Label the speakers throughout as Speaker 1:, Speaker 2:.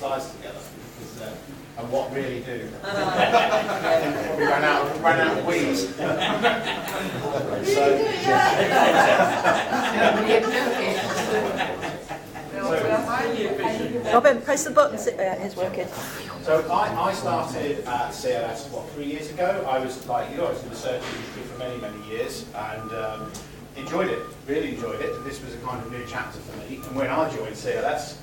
Speaker 1: slides together, because, and what really do. We ran out of weeds.
Speaker 2: Robin, press the button. It's working.
Speaker 1: So I started at CLS, 3 years ago. I was like you, I was in the search industry for many, many years, and enjoyed it, really enjoyed it. This was a kind of new chapter for me. And when I joined CLS,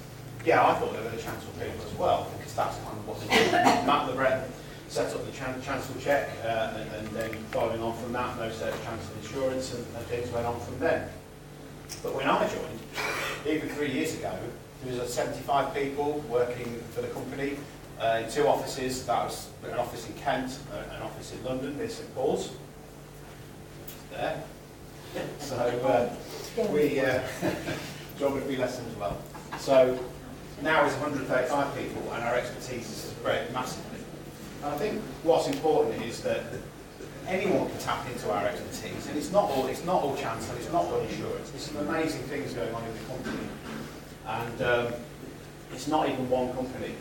Speaker 1: I thought they were the chancel people as well, because that's kind of what they do. Matt LeBret set up the chancel check, and then following on from that, no search chancel insurance, and things went on from then. But when I joined, even 3 years ago, there was 75 people working for the company in 2 offices. That was an office in Kent, an office in London, near St Paul's. There. So we geography lesson as well. So now it's 135 people, and our expertise has spread massively. And I think what's important is that anyone can tap into our expertise, and it's not all chancel, it's not all insurance. There's some amazing things going on in the company, and it's not even one company.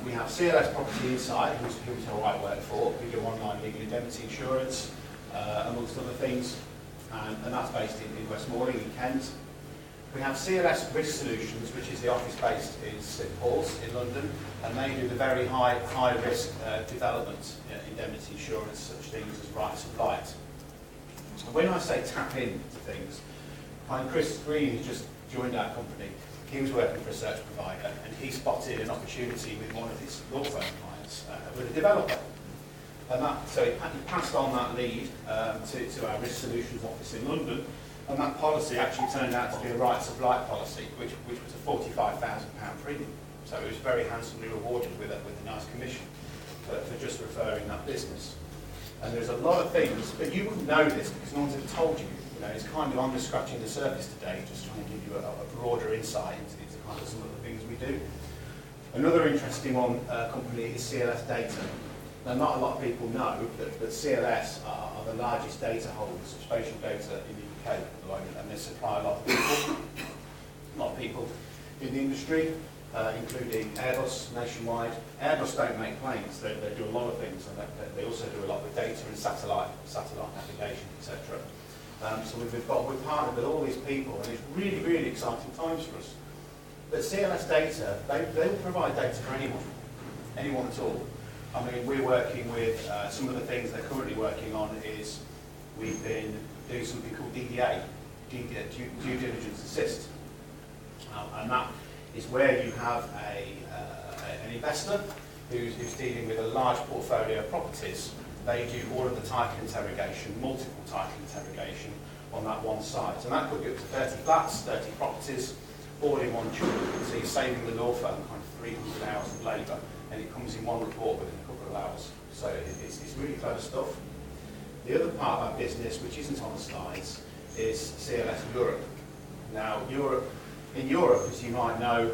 Speaker 1: We have CLS Property Insight, who's who I work for. We do online legal indemnity insurance, amongst other things, and that's based in West Malling in Kent. We have CLS Risk Solutions, which is the office based in St Paul's in London, and they do the very high risk development indemnity insurance, such things as rights of light. And when I say tap into things, Chris Green, who just joined our company, he was working for a search provider, and he spotted an opportunity with one of his law firm clients with a developer. And so he passed on that lead to our Risk Solutions office in London, and that policy actually turned out to be a rights of light policy, which was a £45,000 premium. So it was very handsomely rewarded with a nice commission for just referring that business. And there's a lot of things, but you wouldn't know this because no one's ever told you. You know, it's kind of, I'm just scratching the surface today, just trying to give you a broader insight into kind of some of the things we do. Another interesting one company is CLS Data. Now, not a lot of people know that CLS are the largest data holders of spatial data in the UK at the moment, and they supply a lot of people in the industry, including Airbus nationwide. Airbus don't make planes, they do a lot of things, and they also do a lot with data and satellite navigation, etc. So we've partnered with all these people, and it's really, really exciting times for us. But CLS Data, they will provide data for anyone at all. I mean, we're working with some of the things they're currently working on is we've been doing something called DDA, Due Diligence Assist. And that is where you have an investor who's dealing with a large portfolio of properties. They do all of the title interrogation, multiple title interrogation on that one site. And that could be up to 30 flats, 30 properties, all in one chunk. So you're saving the law firm kind of 300 hours of labour, and it comes in one report within a couple of hours. So it's really clever stuff. The other part of our business, which isn't on the slides, is CLS Europe. Now, in Europe, as you might know,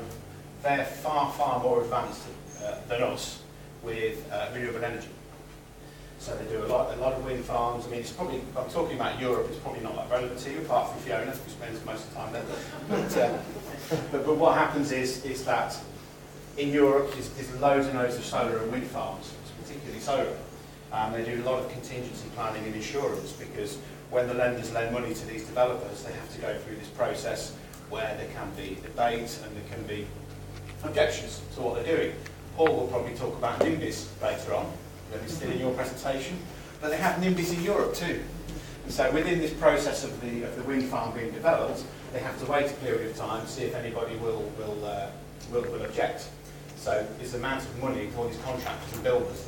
Speaker 1: they're far, far more advanced than us with renewable energy. So they do a lot of wind farms. I mean, it's probably, I'm talking about Europe, it's probably not that relevant to you, apart from Fiona, who spends most of the time there. But what happens is that in Europe, there's loads and loads of solar and wind farms, particularly solar. They do a lot of contingency planning and insurance, because when the lenders lend money to these developers, they have to go through this process where there can be debate and there can be objections to what they're doing. Paul will probably talk about NIMBYs later on, when it's still in your presentation, but they have NIMBYs in Europe too. And so within this process of the wind farm being developed, they have to wait a period of time to see if anybody will object. So this amount of money for all these contractors and builders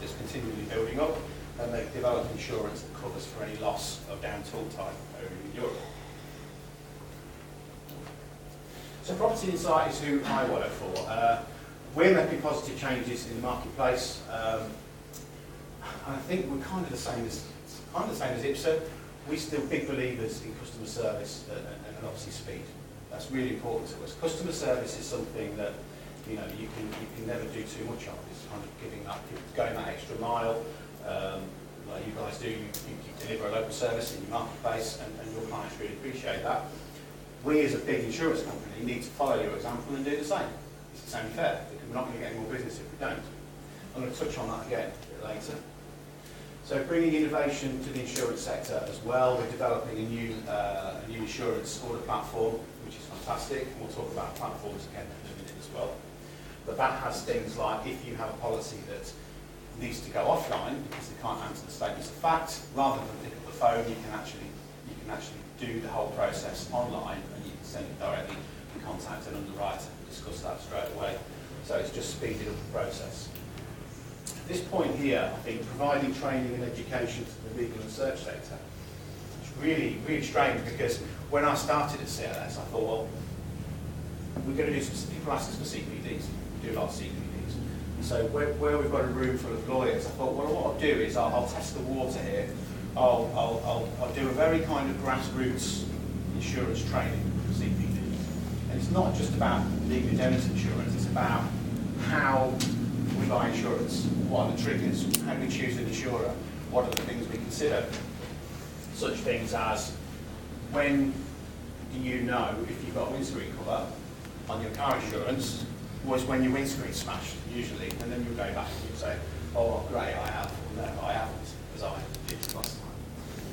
Speaker 1: that's continually building up, and they've developed insurance that covers for any loss of down tool time over in Europe. So Property Insight is who I work for. We're making positive changes in the marketplace. I think we're kind of the same as IPSA. We're still big believers in customer service and obviously speed. That's really important to us. Customer service is something that you can never do too much of. It's kind of going that extra mile. Like you guys do, you deliver a local service in your marketplace, and your clients really appreciate that. We as a big insurance company need to follow your example and do the same. it's only fair, because we're not going to get any more business if we don't. I'm going to touch on that again a bit later. So bringing innovation to the insurance sector as well, we're developing a new insurance order platform, which is fantastic, and we'll talk about platforms again in a minute as well. But that has things like, if you have a policy that needs to go offline because they can't answer the statements of fact, rather than pick up the phone, you can actually do the whole process online, and you can send it directly and contact an underwriter and discuss that straight away. So it's just speeded up the process. This point here, I think, providing training and education to the legal and search sector, it's really, really strange, because when I started at CLS, I thought, well, we're going to do some, people ask us for CPDs, we do a lot of CPDs. And so where we've got a room full of lawyers, I thought, well, what I'll do is I'll test the water here. I'll do a very kind of grassroots insurance training for CPDs. And it's not just about legal indemnity insurance, it's about how we buy insurance, what are the triggers, how do we choose an insurer, what are the things we consider. Such things as, when do you know if you've got windscreen cover on your car insurance, was when your windscreen's smashed, usually, and then you go back and you say, oh great, I have, or no, I haven't, because I did last time.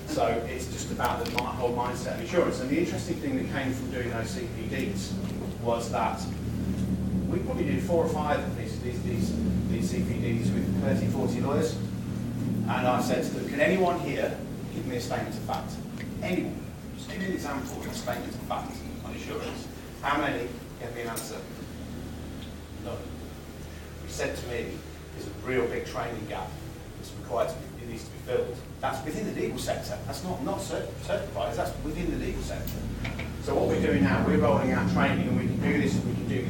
Speaker 1: So it's just about the whole mindset of insurance. And the interesting thing that came from doing those CPDs was that we probably did 4 or 5 of these CPDs with 30, 40 lawyers. And I said to them, can anyone here give me a statement of fact? Anyone? Just give me an example of a statement of fact on insurance. How many gave me an answer? None. He said to me, there's a real big training gap that's required to be, it needs to be filled. That's within the legal sector. That's not certified, that's within the legal sector. So what we're doing now, we're rolling out training, and we can do this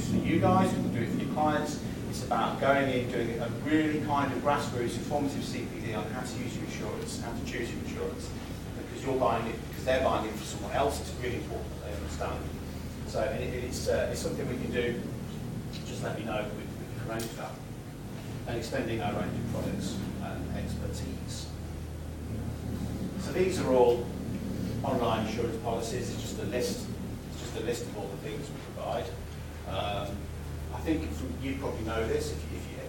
Speaker 1: for you guys, we can do it for your clients. It's about going in, doing a really kind of grassroots, informative CPD on how to use your insurance, how to choose your insurance. Because you're buying it, because they're buying it for someone else, it's really important that they understand. So it's something we can do. Just let me know, we can arrange that. And extending our range of products and expertise. So these are all online insurance policies. It's just a list. It's just a list of all the things we provide. I think you probably know this.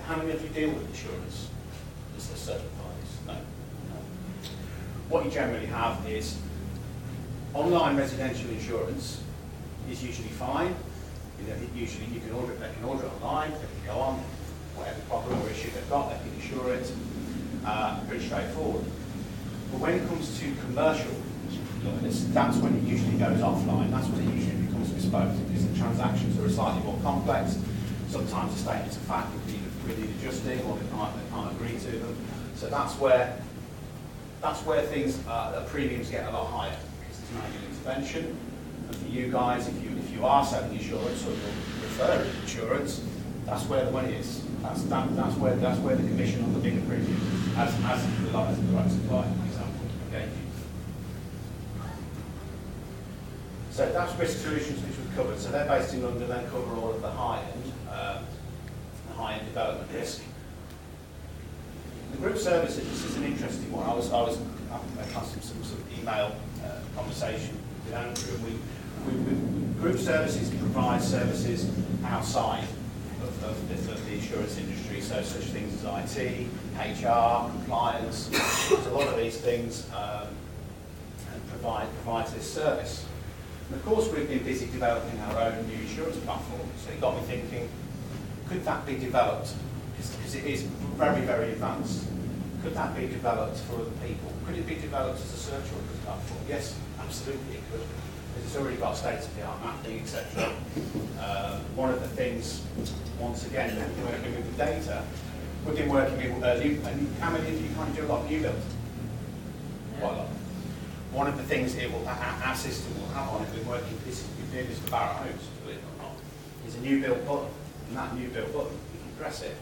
Speaker 1: How many of you deal with insurance? Is there certain parties? No. What you generally have is online residential insurance is usually fine. Usually you can order it. They can order it online. They can go on. Whatever problem or issue they've got, they can insure it. Pretty straightforward. But when it comes to commercial lawyers, that's when it usually goes offline. That's when it usually becomes bespoke, because the transactions are slightly more complex. Sometimes the statements of fact really adjusting, or they can't agree to them. So that's where things the premiums get a lot higher, because there's manual intervention. And for you guys, if you are selling insurance, or you're referring insurance, that's where the money is. That's where the commission on the bigger premium, as the right supply, for example. Okay. So that's risk solutions, which we've covered. So they're based in London. They cover all of the high-end development risk. The group services. This is an interesting one. I had some sort of email conversation with Andrew. We group services provide services outside of the insurance industry, so such things as IT, HR, compliance. There's a lot of these things and provide this service. And of course, we've been busy developing our own new insurance platform. So it got me thinking, could that be developed? Because it is very, very advanced. Could that be developed for other people? Could it be developed as a search order platform? Yes, absolutely it could. Because it's already got state-of-the-art mapping, etc. One of the things, once again, we've been working with the data. We've been working with how many of you kind of do a lot of new builds? Quite a lot. One of the things our system will have on it, we've been doing this for Barratt Homes, believe it or not, is a new build button. And that new build button, if you press it,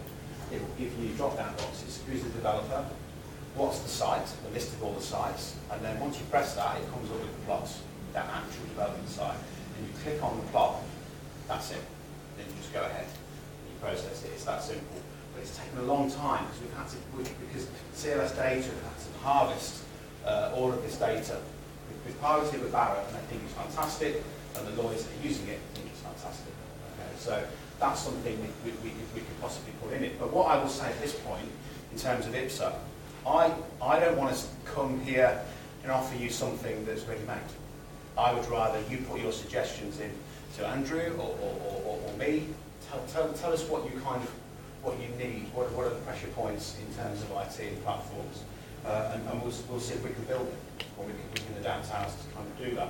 Speaker 1: it will give you drop-down boxes. Who's the developer? What's the site? The list of all the sites. And then once you press that, it comes up with the plots, that actual development site. And you click on the plot, that's it. Then you just go ahead and you process it. It's that simple. But it's taken a long time because because CLS data have had to harvest all of this data. We've piloted it with Barratt and they think it's fantastic, and the lawyers that are using it think it's fantastic. Okay, so that's something we could possibly put in it. But what I will say at this point, in terms of IPSA, I don't want to come here and offer you something that's ready-made. I would rather you put your suggestions in to Andrew or me. Tell us what you need. What are the pressure points in terms of IT and platforms, and we'll see if we can build it, or we can adapt ours to kind of do that.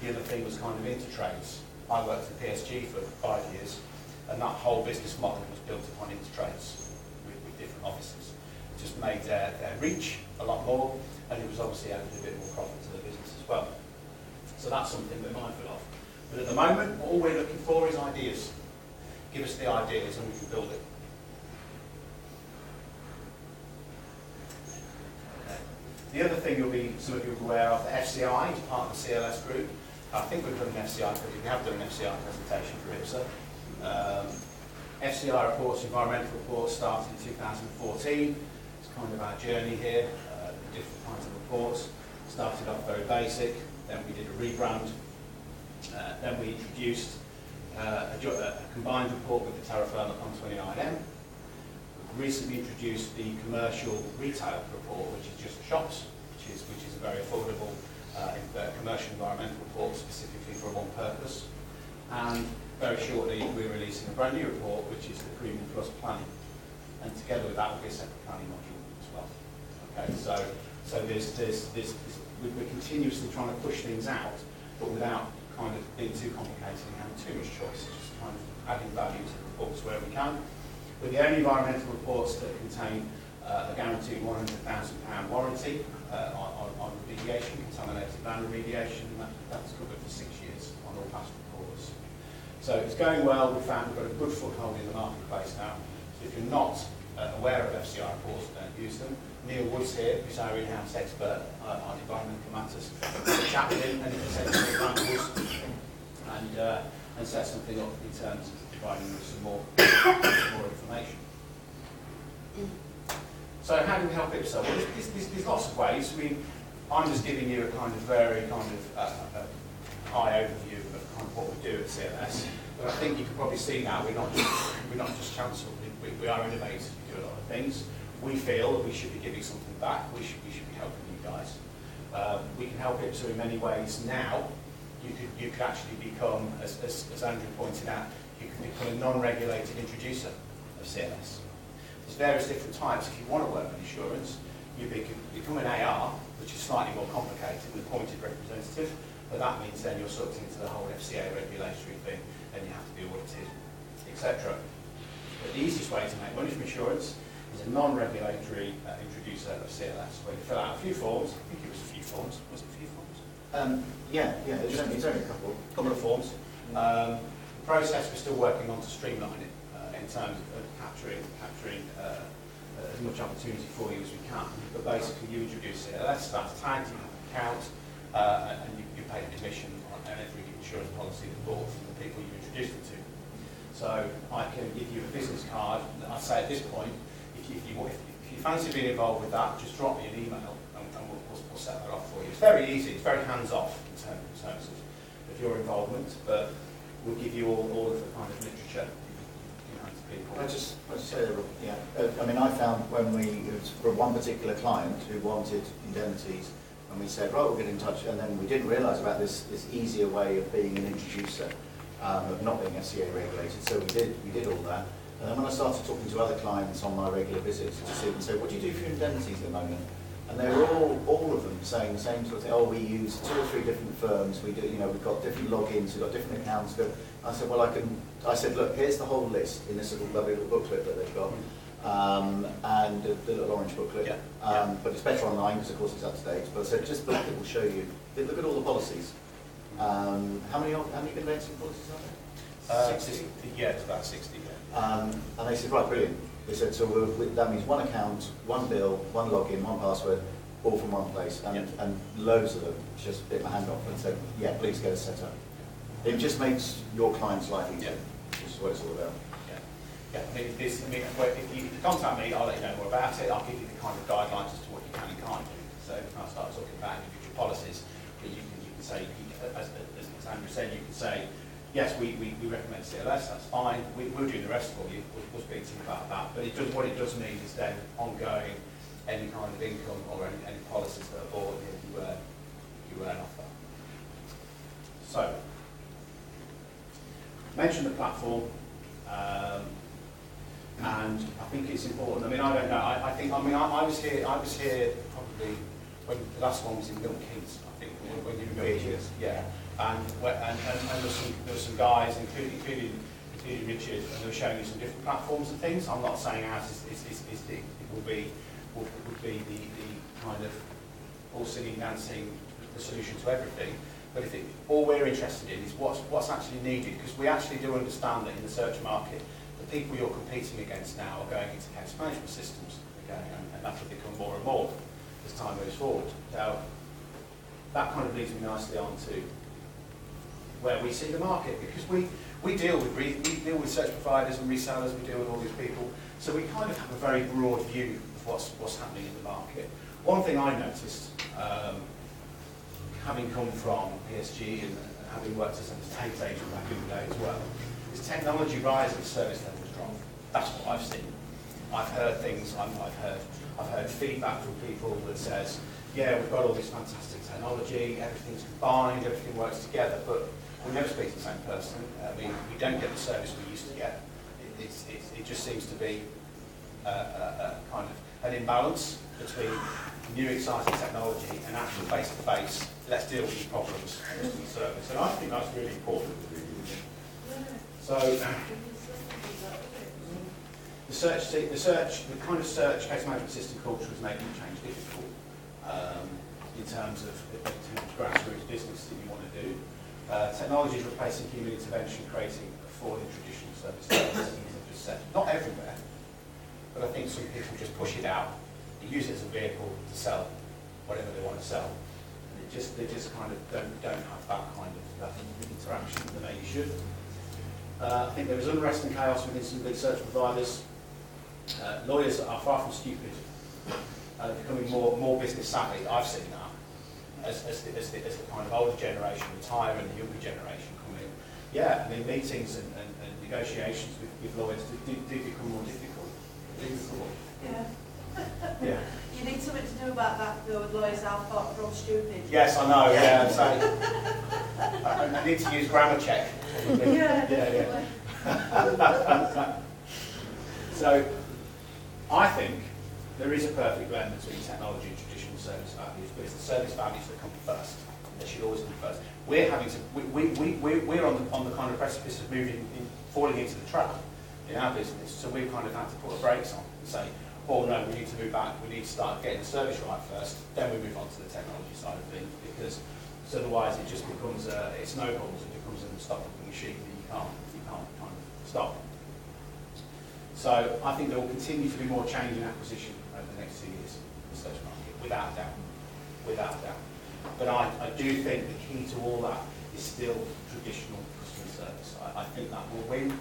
Speaker 1: The other thing was kind of intertrades. I worked at PSG for 5 years, and that whole business model was built upon intertrades with different offices. It just made their reach a lot more, and it was obviously added a bit more profit to the business as well. So that's something we're mindful of. But at the moment, all we're looking for is ideas. Give us the ideas and we can build it. Okay. The other thing some of you will be aware of, the FCI is part of the CLS group. I think we've done an FCI, we have done an FCI presentation for IPSA. FCI reports, environmental reports, started in 2014. It's kind of our journey here, the different kinds of reports. Started off very basic, then we did a rebrand, then we introduced a combined report with the Terra Firma on 29M. We've recently introduced the commercial retail report, which is just for shops, which is a very affordable commercial environmental report specifically for one purpose. And very shortly we're releasing a brand new report, which is the Premium Plus planning. And together with that will be a separate planning module as well. Okay, so we're continuously trying to push things out, but without kind of being too complicated and having too much choice, just kind of adding value to the reports where we can. We're the only environmental reports that contain a guaranteed £100,000 warranty on remediation, contaminated land remediation, and that's covered for 6 years on all past reports. So it's going well. We've got a good foothold in the marketplace now. So if you're not aware of FCI reports, don't use them. Neil Woods here, who's our in-house expert on environmental matters, chat with him and he can send you examples and set something up in terms of providing you with some more information. So how do we help IPSA? Well, there's lots of ways. I'm just giving you a kind of very high overview of kind of what we do at CLS. But I think you can probably see now we're not just chancelled. We are innovators. We do a lot of things. We feel that we should be giving something back. We should be helping you guys. We can help IPSA in many ways now. You could actually become, as Andrew pointed out, you could become a non-regulated introducer of CLS. There's various different types. If you want to work with insurance, you become an AR, which is slightly more complicated, an appointed representative, but that means then you're sucked into the whole FCA regulatory thing, and you have to be audited, etc. But the easiest way to make money from insurance is a non-regulatory introducer of CLS, where you fill out a few forms. I think it was a few forms. Was it a few forms?
Speaker 3: It's only a couple
Speaker 1: of forms. The process we're still working on to streamline it in terms of capturing as much opportunity for you as we can. But basically, you introduce CLS, that's tagged, you have an account, and you pay a commission on every insurance policy that's bought from the people you introduce it to. So I can give you a business card. I'd say at this point, if you fancy being involved with that, just drop me an email and we'll set that up for you. It's very easy, it's very hands-off in terms of your involvement, but we'll give you all of the kind of literature you know, to people.
Speaker 3: I just say that, yeah. I mean, I found it was for one particular client who wanted indemnities, and we said, right, we'll get in touch, and then we didn't realise about this easier way of being an introducer, of not being FCA regulated. So we did all that. And then when I started talking to other clients on my regular visits to see them say, what do you do for your indemnities at the moment? And they were all of them saying the same sort of thing. Oh, we use 2 or 3 different firms. We do, we've got different logins. We've got different accounts. I said, well, I said, look, here's the whole list in this lovely little booklet that they've got, and the little orange booklet. Yeah. But it's better online because, of course, it's up to date. But I said, just look, it will show you. Look at all the policies. How many conveyancing policies are there?
Speaker 1: 60. Yeah, it's about 60.
Speaker 3: And they said, right, brilliant. They said, so that means one account, one bill, one login, one password, all from one place, and loads of them. Just bit my hand off and said, yeah, please get us set up. It just makes your client's life easier, which is what it's all about.
Speaker 1: Yeah. If you contact me, I'll let you know more about it. I'll give you the kind of guidelines as to what you can and can't do. So I'll start talking about individual policies, but you can say, as Andrew said, you can say, yes, we recommend CLS, that's fine. We'll do the rest for you. We'll speak to you about that. But it does, what it does mean is then ongoing, any kind of income or any policies that are bought, you earn off that. So, mention the platform, and I think it's important. I mean, I don't know. I was here probably when the last one was in Milton Keynes, I think, when you were here. Yeah. And there were some guys, including Richard, and they were showing you some different platforms and things. I'm not saying ours would be the kind of all singing, dancing, the solution to everything. But all we're interested in is what's actually needed, because we actually do understand that in the search market, the people you're competing against now are going into case management systems, okay, and that will become more and more as time moves forward. Now, that kind of leads me nicely on to where we see the market, because we deal with search providers and resellers, we deal with all these people, so we kind of have a very broad view of what's happening in the market. One thing I noticed, having come from PSG and having worked as an estate agent back in the day as well, is technology rises, service levels drop. That's what I've seen. I've heard things. I've heard feedback from people that says, yeah, we've got all this fantastic technology, everything's combined, everything works together, but we never speak to the same person. I mean, we don't get the service we used to get. It just seems to be kind of an imbalance between new exciting technology and actual face-to-face, let's deal with these problems and customer service. And I think that's really important. So, the kind of search case management system culture is making change difficult in terms of grassroots business that you want to do. Technology is replacing human intervention, creating a fall in traditional service levels, as I just said. Not everywhere, but I think some people just push it out. They use it as a vehicle to sell whatever they want to sell. And they just kind of don't have that kind of interaction that they maybe should. I think there is unrest and chaos within some big search providers. Lawyers are far from stupid. Becoming more business savvy. I've seen that as the kind of older generation retire and the younger generation come in. Yeah, I mean, meetings and negotiations with lawyers do become more difficult.
Speaker 4: Yeah.
Speaker 1: Yeah.
Speaker 4: You need something to do about that, though, with lawyers are far from stupid.
Speaker 1: Yes, I know. Yeah, so I need to use grammar check. Yeah. So, I think there is a perfect blend between technology and traditional service values, but it's the service values that come first. They should always come first. We're on the kind of precipice of falling into the trap in our business, so we've kind of had to put the brakes on and say, oh no, we need to move back, we need to start getting the service right first, then we move on to the technology side of things, because otherwise it just becomes, it snowballs, it becomes an unstoppable machine that you can't kind of stop. So I think there will continue to be more change in acquisition over the next 2 years in the search market, without doubt. But I do think the key to all that is still traditional customer service. I think that will win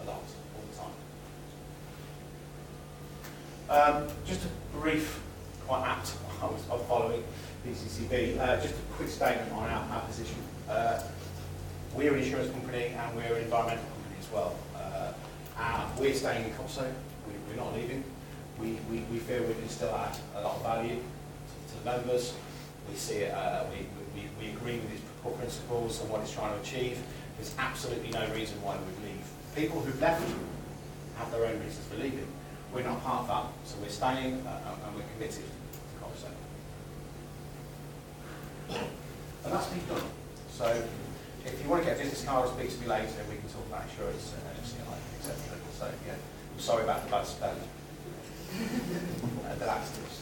Speaker 1: a lot all the time. Just a brief, quite apt, I was following PCCB, just a quick statement on our position. We're an insurance company and we're an environmental company as well. We're staying in COPSO, we're not leaving. We feel we can still add a lot of value to the members. We see it, we agree with its core principles and what it's trying to achieve. There's absolutely no reason why we would leave. People who've left have their own reasons for leaving. We're not part of that, so we're staying and we're committed to COPSO. And that's been done. So if you want to get a business card or speak to me later, we can talk about insurance and FCI, etc. So yeah, I'm sorry about the bad spelling. The laxatives.